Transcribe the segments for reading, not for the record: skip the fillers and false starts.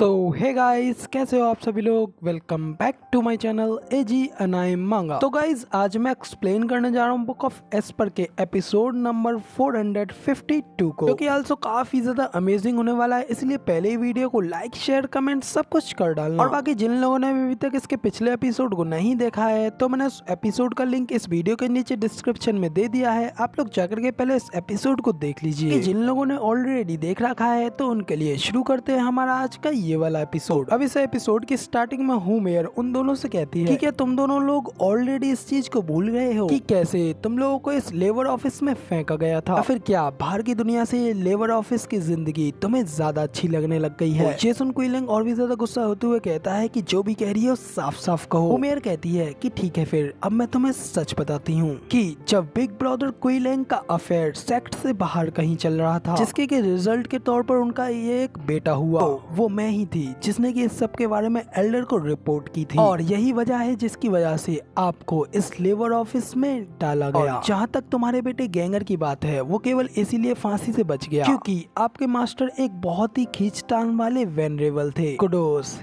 सो hey guys, कैसे हो आप सभी लोग। Welcome back to my channel एजी अनाई मांगा। तो गाइस, आज मैं एक्सप्लेन करने जा रहा हूँ बुक ऑफ एस्पर के एपिसोड नंबर 452 को, जो कि आल्सो काफी ज्यादा अमेजिंग होने वाला है। इसलिए पहले ही वीडियो को लाइक शेयर कमेंट सब कुछ कर डालना। और बाकी जिन लोगों ने अभी तक इसके पिछले एपिसोड को नहीं देखा है तो मैंने उस एपिसोड का लिंक इस वीडियो के नीचे डिस्क्रिप्शन में दे दिया है। आप लोग जाकर के पहले इस एपिसोड को देख लीजिए। जिन लोगों ने ऑलरेडी देख रखा है तो उनके लिए शुरू करते हैं हमारा आज का ये वाला एपिसोड। अब इस एपिसोड की स्टार्टिंग में होमेयर उन दोनों से कहती है कि क्या तुम दोनों लोग ऑलरेडी इस चीज को भूल गए हो कि कैसे तुम लोगों को इस लेबर ऑफिस में फेंका गया था, या फिर क्या बाहर की दुनिया से ये लेबर ऑफिस की जिंदगी तुम्हें ज्यादा अच्छी लगने लग गई है। जेसन क्विलिंग और भी ज्यादा गुस्सा होते हुए कहता है कि जो भी कह रही हो साफ साफ कहो। होमेयर कहती है कि ठीक है, फिर अब मैं तुम्हें सच बताती हूँ कि जब बिग ब्रदर क्विलिंग का अफेयर सेक्ट से बाहर कहीं चल रहा था, जिसके के रिजल्ट के तौर पर उनका ये एक बेटा हुआ, तो वो मैं ही थी जिसने कि इस सब के बारे में एल्डर को रिपोर्ट की थी। और यही वजह है जिसकी वजह से आपको इस लेबर ऑफिस में डाला गया। जहाँ तक तुम्हारे बेटे गैंगर की बात है, वो केवल इसीलिए फांसी से बच गया क्योंकि आपके मास्टर एक बहुत ही खींचतान वाले वेनरेबल थे। कुडोस।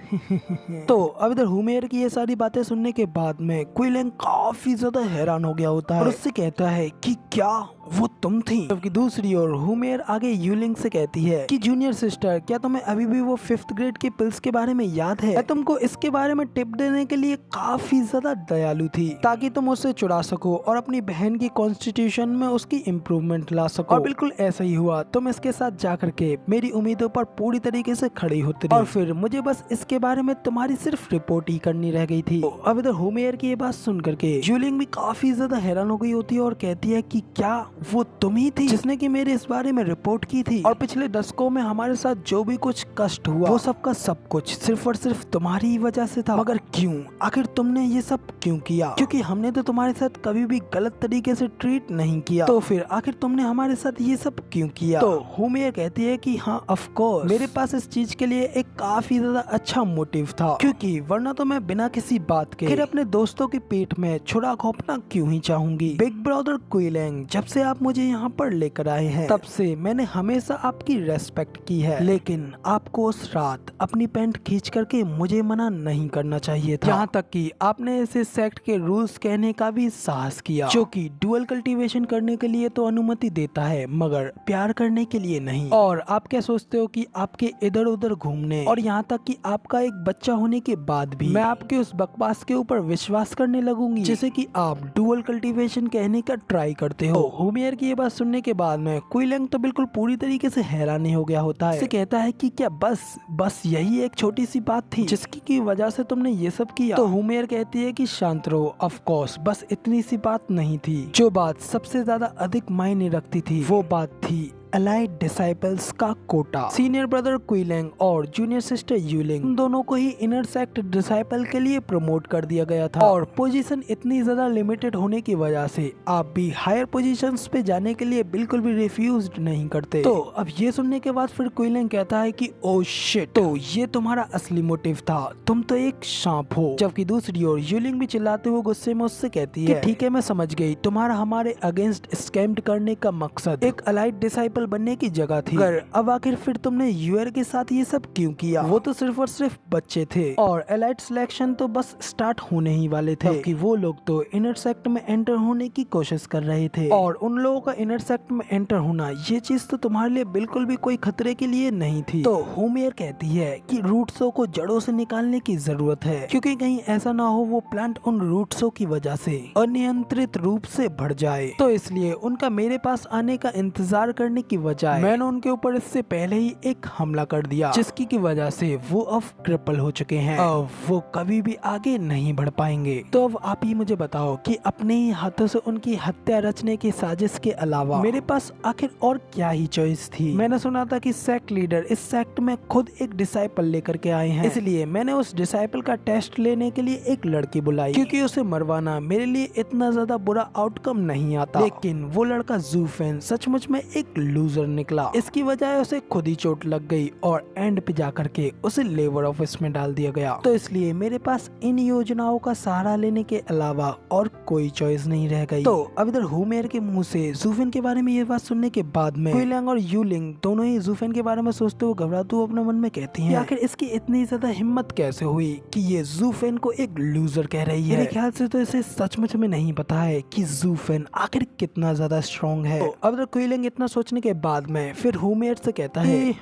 तो अब इधर होमेयर की ये सारी बातें सुनने के बाद में क्विलिंग काफी ज्यादा हैरान हो गया होता है और उससे कहता है कि क्या वो तुम थी। जबकि दूसरी ओर होमेयर आगे यूलिंग से कहती है कि जूनियर सिस्टर, क्या तुम्हें अभी भी वो 5th ग्रेड के पिल्स के बारे में याद है? मैं तुमको इसके बारे में टिप देने के लिए काफी ज्यादा दयालु थी ताकि तुम उससे चुरा सको और अपनी बहन की कॉन्स्टिट्यूशन में उसकी इम्प्रूवमेंट ला सको। और बिल्कुल ऐसा ही हुआ। तुम इसके साथ जा करके मेरी उम्मीदों पर पूरी तरीके से खड़ी होती और फिर मुझे बस इसके बारे में तुम्हारी सिर्फ रिपोर्ट ही करनी रह गई थी। तो अब इधर होमेयर की ये बात सुन करके यूलिंग भी काफी ज्यादा हैरान हो गई होती है और कहती है कि क्या वो तुम ही थी जिसने कि मेरे इस बारे में रिपोर्ट की थी, और पिछले दशकों में हमारे साथ जो भी कुछ कष्ट हुआ वो सब का सब कुछ सिर्फ और सिर्फ तुम्हारी ही वजह से था। मगर क्यों? आखिर तुमने ये सब क्यों किया? क्योंकि हमने तो तुम्हारे साथ कभी भी गलत तरीके से ट्रीट नहीं किया, तो फिर आखिर तुमने हमारे साथ ये सब क्यों किया? तो होमेयर कहती है कि हाँ, ऑफ कोर्स मेरे पास इस चीज के लिए एक काफी ज्यादा अच्छा मोटिव था, क्योंकि वरना तो मैं बिना किसी बात के फिर अपने दोस्तों के पेट में छुरा घोंपना क्यों ही चाहूंगी। बिग ब्रदर क्विलिंग, जब से आप मुझे यहाँ पर लेकर आए हैं तब से मैंने हमेशा आपकी रेस्पेक्ट की है, लेकिन आपको उस रात अपनी पैंट खींच करके मुझे मना नहीं करना चाहिए था। यहाँ तक कि आपने इसे सेक्ट के रूल्स कहने का भी साहस किया, जो कि डुअल कल्टीवेशन करने के लिए तो अनुमति देता है मगर प्यार करने के लिए नहीं। और आप क्या सोचते हो कि आपके इधर उधर घूमने और यहाँ तक कि आपका एक बच्चा होने के बाद भी मैं आपके उस बकवास के ऊपर विश्वास करने लगूंगी जैसे कि आप डुअल कल्टीवेशन कहने का ट्राई करते हो। होमेयर की ये बात सुनने के बाद में क्विलिंग तो बिल्कुल पूरी तरीके से हैरान ही हो गया होता है। उसे कहता है कि क्या बस यही एक छोटी सी बात थी जिसकी की वजह से तुमने ये सब किया? तो होमेयर कहती है कि शांत रहो, ऑफ कोर्स बस इतनी सी बात नहीं थी। जो बात सबसे ज्यादा अधिक मायने रखती थी वो बात थी अलाइड डिसाइपल्स का कोटा। सीनियर ब्रदर क्विलिंग और जूनियर सिस्टर यूलिंग दोनों को ही इनर सेक्ट डिसाइपल के लिए प्रमोट कर दिया गया था, और पोजीशन इतनी ज्यादा लिमिटेड होने की वजह से आप भी हायर पोजीशंस पे जाने के लिए बिल्कुल भी रिफ्यूज्ड नहीं करते। तो अब ये सुनने के बाद फिर क्विलिंग कहता है कि ओ शिट, तो ये तुम्हारा असली मोटिव था, तुम तो एक सांप हो। जबकि दूसरी ओर यूलिंग भी चिल्लाते हुए गुस्से में उससे कहती है ठीक है, मैं समझ गई, तुम्हारा हमारे अगेंस्ट स्कैम्ड करने का मकसद एक अलाइड डिसाइपल बनने की जगह थी, पर अब आखिर फिर तुमने यूएर के साथ ये सब क्यों किया? वो तो सिर्फ और सिर्फ बच्चे थे और एलाइट सिलेक्शन तो बस स्टार्ट होने ही वाले थे, क्योंकि वो लोग तो इनर सेक्ट में एंटर होने की कोशिश कर रहे थे, और उन लोगों का इनर सेक्ट में एंटर होना ये चीज तो तुम्हारे लिए बिल्कुल भी कोई खतरे के लिए नहीं थी। तो होमेयर कहती है कि रूट्सों को जड़ों से निकालने की जरूरत है, क्योंकि कहीं ऐसा ना हो वो प्लांट उन रूट्सों की वजह से अनियंत्रित रूप से बढ़ जाए। तो इसलिए उनका मेरे पास आने का इंतजार करने की बजाय मैंने उनके ऊपर इससे पहले ही एक हमला कर दिया, जिसकी की वजह से वो अब क्रिपल हो चुके हैं, अब वो कभी भी आगे नहीं बढ़ पाएंगे। तो अब आप ही मुझे बताओ कि अपने ही हाथों से उनकी हत्या रचने की साजिश के अलावा मेरे पास आखिर और क्या ही चॉइस थी? मैंने सुना था कि सेक्ट लीडर इस सेक्ट में खुद एक डिसाइपल लेकर के आए हैं, इसलिए मैंने उस डिसाइपल का टेस्ट लेने के लिए एक लड़की बुलाई, क्योंकि उसे मरवाना मेरे लिए इतना ज्यादा बुरा आउटकम नहीं आता। लेकिन वो लड़का जूफेन सचमुच में एक लूजर निकला। इसकी वजह उसे खुद ही चोट लग गई और एंड पे जाकर के उसे लेबर ऑफिस में डाल दिया गया। तो इसलिए मेरे पास इन योजनाओं का सहारा लेने के अलावा और कोई चॉइस नहीं रह गई। तो अब इधर हुमेर के मुंह से जूफेन के बारे में ये बात सुनने के बाद में क्विलिंग और यूलिंग दोनों ही जूफेन के बारे में सोचते हुए घबराते हुए अपने मन में कहती हैं, आखिर इसकी इतनी ज्यादा हिम्मत कैसे हुई कि ये जूफेन को एक लूजर कह रही है। मेरे ख्याल से तो इसे सचमुच में नहीं पता है कि जूफेन आखिर कितना ज्यादा स्ट्रॉन्ग है। तो अब इधर क्विलिंग इतना सोचने के बाद में फिर हुमेर से कहता है,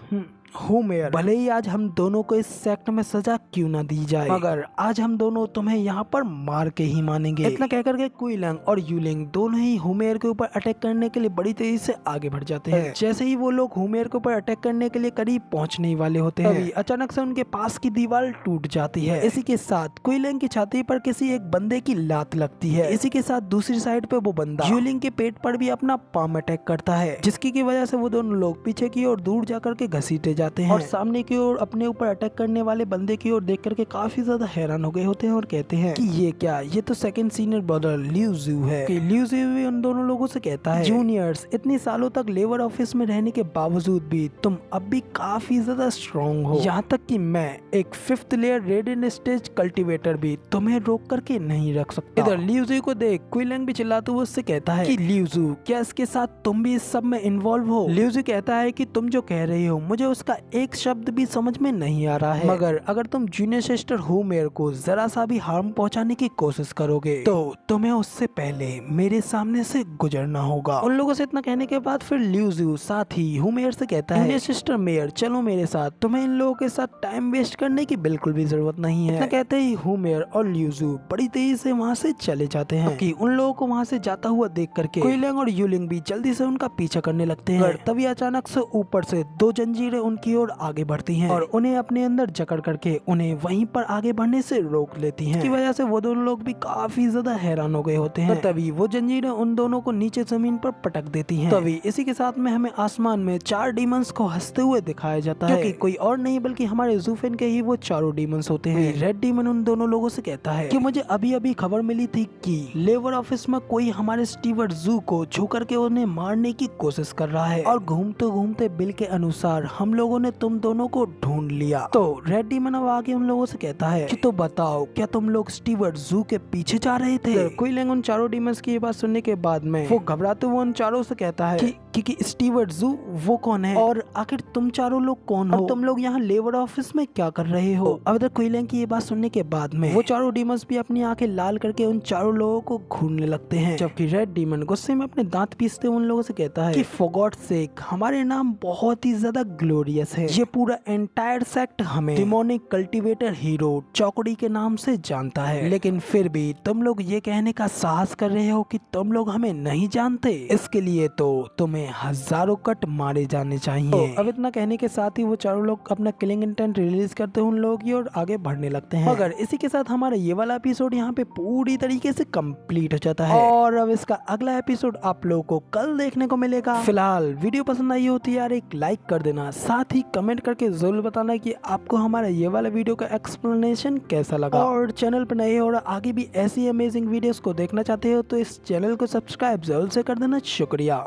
हुमेर, भले ही आज हम दोनों को इस सेक्ट में सजा क्यों ना दी जाए, मगर आज हम दोनों तुम्हें यहाँ पर मार के ही मानेंगे। इतना कहकर के क्विलिंग और यूलिंग दोनों ही हुमेर के ऊपर अटैक करने के लिए बड़ी तेजी से आगे बढ़ जाते हैं। जैसे ही वो लोग हुमेर के ऊपर अटैक करने के लिए करीब पहुंचने वाले होते हैं, तभी अचानक से उनके पास की दीवार टूट जाती है। इसी के साथ क्विलिंग की छाती पर किसी एक बंदे की लात लगती है। इसी के साथ दूसरी साइड पे वो बंदा यूलिंग के पेट पर भी अपना पाम अटैक करता है, जिसकी की वजह से वो दोनों लोग पीछे की ओर दूर जाकर के घसीटे जाते हैं और सामने की ओर अपने ऊपर अटैक करने वाले बंदे की ओर देख करके काफी ज्यादा हैरान हो गए होते हैं और कहते हैं कि ये क्या, ये तो सेकंड सीनियर ब्रदर लिu ज़ू है। कि लिu ज़ू भी उन दोनों लोगों से कहता है, जूनियर्स, इतनी सालों तक लेबर ऑफिस में रहने के बावजूद भी तुम अब भी काफी ज्यादा स्ट्रॉन्ग हो, यहाँ तक कि मैं एक 5th layer radiant stage cultivator भी तुम्हें रोक करके नहीं रख सकता। इधर लिu ज़ू को देख क्विलिंग भी चिल्लाते हुए उससे कहता है कि लिu ज़ू, क्या इसके साथ तुम भी इस सब में इन्वॉल्व हो? लिu ज़ू कहता है कि तुम जो कह रही हो मुझे उसका एक शब्द भी समझ में नहीं आ रहा है, मगर अगर तुम जूनियर सिस्टर हुमेर को जरा सा भी हार्म पहुंचाने की कोशिश करोगे तो तुम्हें उससे पहले मेरे सामने से गुजरना होगा। उन लोगों से इतना कहने के बाद फिर लिu ज़ू साथ ही हुमेर से कहता है, जूनियर सिस्टर मेयर, चलो मेरे साथ, तुम्हें इन लोगों के साथ टाइम वेस्ट करने की बिल्कुल भी जरूरत नहीं है। कहते ही हुमेर और लिu ज़ू बड़ी तेजी से वहाँ से चले जाते हैं कि उन लोगों को वहाँ से जाता हुआ देख करके क्विलिंग और यूलिंग भी जल्दी से उनका पीछा करने लगते हैं। तभी अचानक से ऊपर से 2 जंजीरें उनकी ओर आगे बढ़ती हैं और उन्हें अपने अंदर जकड़ करके उन्हें वहीं पर आगे बढ़ने से रोक लेती हैं। इसकी वजह से वो दोनों लोग भी काफी ज्यादा हैरान हो गए होते हैं। तभी वो जंजीरें उन दोनों को नीचे जमीन पर पटक देती हैं। तभी इसी के साथ में हमें आसमान में 4 डीमंस को हंसते हुए दिखाया जाता है, जो कि कोई और नहीं बल्कि हमारे जूफेन के ही वो 4 डीमंस होते हैं। रेड डीमन उन दोनों लोगों से कहता है कि मुझे अभी अभी खबर मिली थी कि लेबर ऑफिस में कोई हमारे स्टीवर्ट ज़ू को छू करके उन्हें मारने की कोशिश कर रहा है और घूमते घूमते बिल के अनुसार हम लोगों ने तुम दोनों को ढूंढ लिया। तो रेड डीमन अब आगे उन लोगों से कहता है कि तो बताओ, क्या तुम लोग स्टीवर्ट ज़ू के पीछे जा रहे थे? क्विलिंग उन 4 डीमंस की ये बात सुनने के बाद में वो घबराते हुए उन चारों से कहता है कि स्टीवर्ट ज़ू वो कौन है और आखिर तुम चारों लोग कौन हो? तुम लोग यहाँ लेबर ऑफिस में क्या कर रहे हो? अब इधर क्विलिंग की ये बात सुनने के बाद में वो 4 डीमंस भी अपनी आंखें लाल करके उन चारों लोगों को घूरने लगते हैं, जबकि रेड डीमन गुस्से में अपने दांत पीसते उन लोगों से कहता है कि फॉर गॉड सेक, हमारे नाम बहुत ही ज्यादा ग्लोरियस है। ये पूरा एंटायर सेक्ट हमें डिमोनिक कल्टीवेटर हीरो चौकड़ी के नाम से जानता है, लेकिन फिर भी तुम लोग ये कहने का साहस कर रहे हो कि तुम लोग हमें नहीं जानते। इसके लिए तो तुम्हें हजारों कट मारे जाने चाहिए। तो अब इतना कहने के साथ ही वो चारों लोग अपना किलिंग इंटेंट रिलीज करते हैं उन लोगों की और आगे बढ़ने लगते हैं। मगर इसी के साथ हमारा ये वाला एपिसोड यहाँ पे पूरी तरीके से कंप्लीट हो जाता है और अब इसका अगला एपिसोड आप लोगों को कल देखने को मिलेगा। फिलहाल वीडियो पसंद आई हो तो यार एक लाइक कर देना, साथ ही कमेंट करके जरूर बताना कि आपको हमारा ये वाला वीडियो का एक्सप्लेनेशन कैसा लगा। और चैनल पर नए हो और आगे भी ऐसी अमेजिंग वीडियोस को देखना चाहते हो तो इस चैनल को सब्सक्राइब जरूर से कर देना। शुक्रिया।